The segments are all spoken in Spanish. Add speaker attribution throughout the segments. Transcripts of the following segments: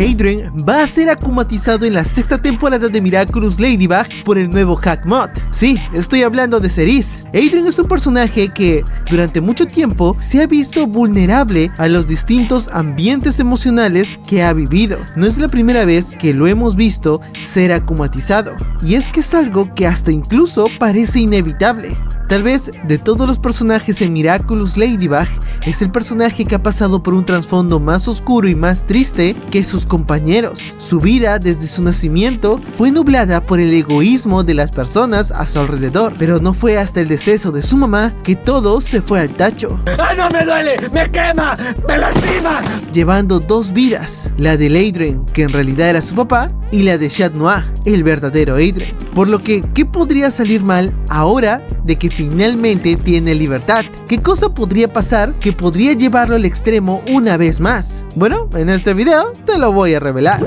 Speaker 1: Adrien va a ser akumatizado en la sexta temporada de Miraculous Ladybug por el nuevo Hack Mod. Sí, estoy hablando de Cerise. Adrien es un personaje que durante mucho tiempo se ha visto vulnerable a los distintos ambientes emocionales que ha vivido. No es la primera vez que lo hemos visto ser akumatizado, y es que es algo que hasta incluso parece inevitable. Tal vez de todos los personajes en Miraculous Ladybug es el personaje que ha pasado por un trasfondo más oscuro y más triste que sus compañeros. Su vida desde su nacimiento fue nublada por el egoísmo de las personas a su alrededor, pero no fue hasta el deceso de su mamá que todo se fue al tacho.
Speaker 2: ¡Ah, no me duele! ¡Me quema! ¡Me lastima!
Speaker 1: Llevando dos vidas, la de Adrien, que en realidad era su papá, y la de Chat Noir, el verdadero Adrien. Por lo que, ¿qué podría salir mal ahora de que finalmente tiene libertad? ¿Qué cosa podría pasar que podría llevarlo al extremo una vez más? Bueno, en este video te lo voy a revelar.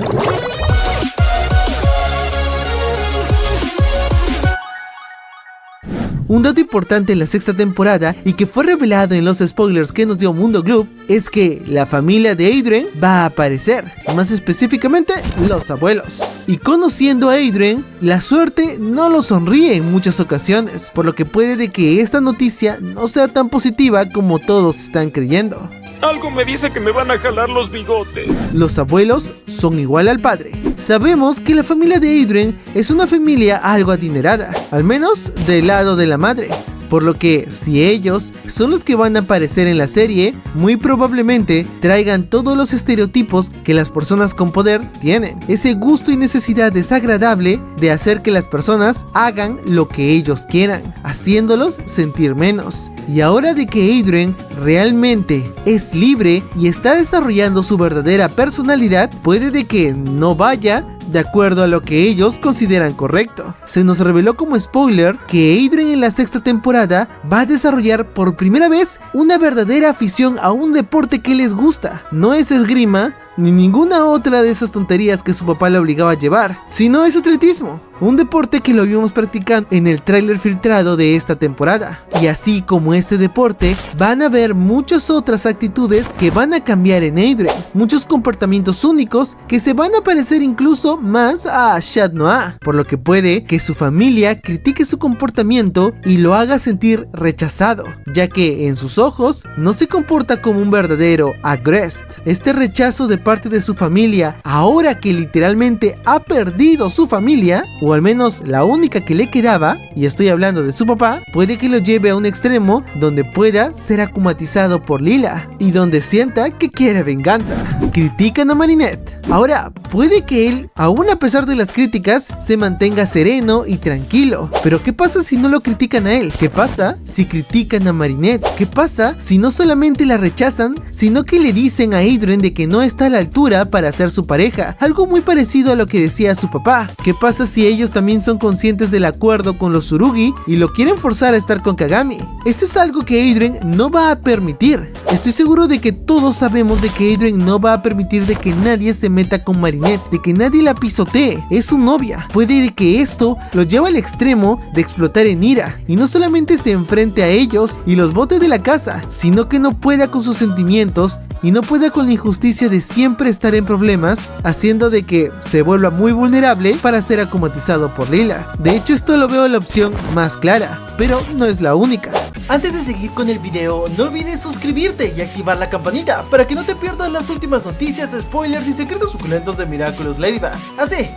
Speaker 1: Un dato importante en la sexta temporada y que fue revelado en los spoilers que nos dio Mundo Gloop es que la familia de Adrien va a aparecer, más específicamente los abuelos. Y conociendo a Adrien, la suerte no lo sonríe en muchas ocasiones, por lo que puede de que esta noticia no sea tan positiva como todos están creyendo.
Speaker 2: Algo me dice que me van a jalar los bigotes.
Speaker 1: Los abuelos son igual al padre. Sabemos que la familia de Adrien es una familia algo adinerada, al menos del lado de la madre. Por lo que, si ellos son los que van a aparecer en la serie, muy probablemente traigan todos los estereotipos que las personas con poder tienen. Ese gusto y necesidad desagradable de hacer que las personas hagan lo que ellos quieran, haciéndolos sentir menos. Y ahora de que Adrien realmente es libre y está desarrollando su verdadera personalidad, puede de que no vaya de acuerdo a lo que ellos consideran correcto. Se nos reveló como spoiler que Adrien en la sexta temporada va a desarrollar por primera vez una verdadera afición a un deporte que les gusta. No es esgrima ni ninguna otra de esas tonterías que su papá le obligaba a llevar, sino es atletismo, un deporte que lo vimos practicando en el tráiler filtrado de esta temporada. Y así como este deporte, van a haber muchas otras actitudes que van a cambiar en Adrien, muchos comportamientos únicos que se van a parecer incluso más a Chat Noir, por lo que puede que su familia critique su comportamiento y lo haga sentir rechazado, ya que en sus ojos no se comporta como un verdadero agrest. Este rechazo de parte de su familia, ahora que literalmente ha perdido su familia, o al menos la única que le quedaba, y estoy hablando de su papá, puede que lo lleve a un extremo donde pueda ser akumatizado por Lila y donde sienta que quiere venganza. Critican a Marinette. Ahora, puede que él, aún a pesar de las críticas, se mantenga sereno y tranquilo. Pero ¿qué pasa si no lo critican a él? ¿Qué pasa si critican a Marinette? ¿Qué pasa si no solamente la rechazan, sino que le dicen a Adrien de que no está a la altura para ser su pareja? Algo muy parecido a lo que decía su papá. ¿Qué pasa si ellos también son conscientes del acuerdo con los Tsurugi y lo quieren forzar a estar con Kagami? Esto es algo que Adrien no va a permitir. Estoy seguro de que todos sabemos de que Adrien no va a permitir de que nadie se meta con Marinette, de que nadie la pisotee. Es su novia. Puede de que esto lo lleve al extremo de explotar en ira y no solamente se enfrente a ellos y los bote de la casa, sino que no pueda con sus sentimientos y no pueda con la injusticia de siempre estar en problemas, haciendo de que se vuelva muy vulnerable para ser akumatizado por Lila. De hecho, esto lo veo la opción más clara, pero no es la única. Antes de seguir con el video, no olvides suscribirte y activar la campanita para que no te pierdas las últimas noticias, spoilers y secretos suculentos de Miraculous Ladybug. Así,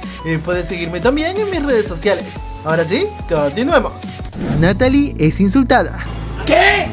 Speaker 1: puedes seguirme también en mis redes sociales. Ahora sí, continuemos. Natalie es insultada.
Speaker 2: ¿Qué?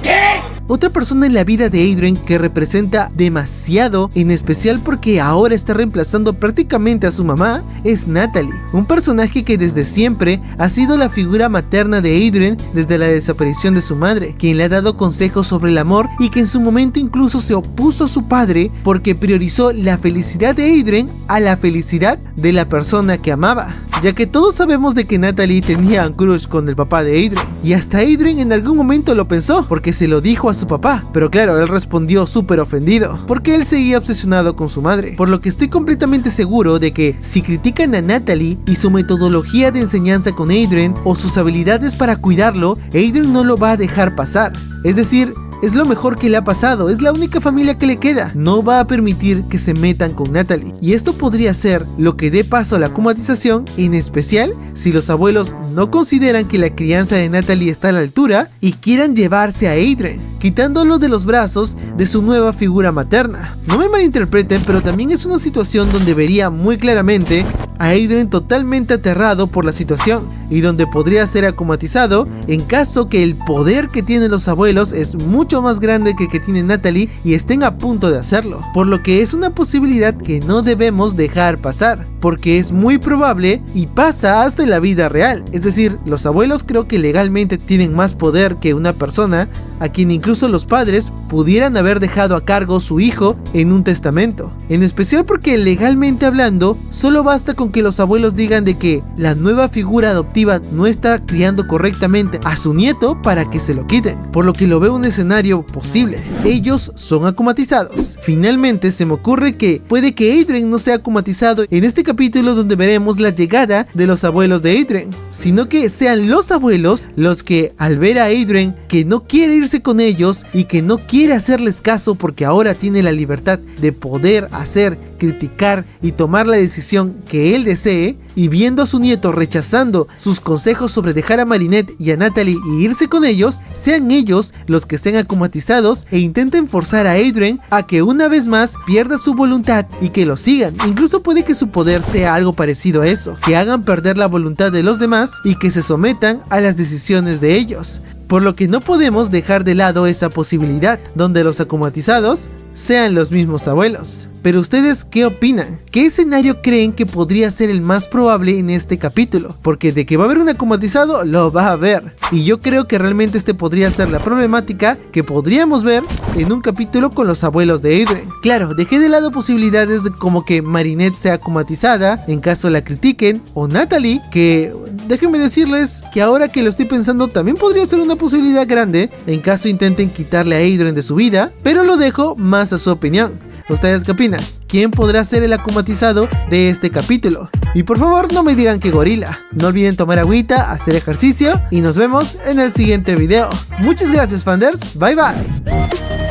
Speaker 2: ¿Qué?
Speaker 1: Otra persona en la vida de Adrien que representa demasiado, en especial porque ahora está reemplazando prácticamente a su mamá, es Natalie, un personaje que desde siempre ha sido la figura materna de Adrien desde la desaparición de su madre, quien le ha dado consejos sobre el amor y que en su momento incluso se opuso a su padre porque priorizó la felicidad de Adrien a la felicidad de la persona que amaba, ya que todos sabemos de que Natalie tenía un crush con el papá de Adrien, y hasta Adrien en algún momento lo pensó porque se lo dijo a su papá, pero claro, él respondió súper ofendido porque él seguía obsesionado con su madre, por lo que estoy completamente seguro de que si critican a Natalie y su metodología de enseñanza con Adrien o sus habilidades para cuidarlo, Adrien no lo va a dejar pasar. Es decir, es lo mejor que le ha pasado, es la única familia que le queda. No va a permitir que se metan con Natalie. Y esto podría ser lo que dé paso a la acumatización, en especial si los abuelos no consideran que la crianza de Natalie está a la altura y quieran llevarse a Adrien, quitándolo de los brazos de su nueva figura materna. No me malinterpreten, pero también es una situación donde vería muy claramente a Adrien totalmente aterrado por la situación y donde podría ser acumatizado en caso que el poder que tienen los abuelos es mucho más grande que el que tiene Natalie y estén a punto de hacerlo, por lo que es una posibilidad que no debemos dejar pasar, porque es muy probable y pasa hasta en la vida real. Es decir, los abuelos creo que legalmente tienen más poder que una persona a quien incluso los padres pudieran haber dejado a cargo su hijo en un testamento, en especial porque legalmente hablando solo basta con que los abuelos digan de que la nueva figura adoptiva no está criando correctamente a su nieto para que se lo quiten, por lo que lo veo un escenario posible. Ellos son acumatizados. Finalmente se me ocurre que puede que Adrien no sea acumatizado en este capítulo donde veremos la llegada de los abuelos de Adrien, sino que sean los abuelos los que, al ver a Adrien que no quiere irse con ellos y que no quiere hacerles caso porque ahora tiene la libertad de poder hacer, criticar y tomar la decisión que él desee, y viendo a su nieto rechazando sus consejos sobre dejar a Marinette y a Natalie y irse con ellos, sean ellos los que estén acumatizados e intenten forzar a Adrien a que una vez más pierda su voluntad y que lo sigan. Incluso puede que su poder sea algo parecido a eso, que hagan perder la voluntad de los demás y que se sometan a las decisiones de ellos. Por lo que no podemos dejar de lado esa posibilidad, donde los acumatizados sean los mismos abuelos. Pero ustedes, ¿qué opinan? ¿Qué escenario creen que podría ser el más probable en este capítulo? Porque de que va a haber un acumatizado, lo va a haber. Y yo creo que realmente este podría ser la problemática que podríamos ver en un capítulo con los abuelos de Adrien. Claro, dejé de lado posibilidades de como que Marinette sea acumatizada en caso la critiquen, o Natalie, que déjenme decirles que ahora que lo estoy pensando también podría ser una posibilidad grande en caso intenten quitarle a Adrien de su vida, pero lo dejo más a su opinión. ¿Ustedes qué opinan? ¿Quién podrá ser el acumatizado de este capítulo? Y por favor no me digan que gorila. No olviden tomar agüita, hacer ejercicio y nos vemos en el siguiente video. Muchas gracias, fanders. Bye bye.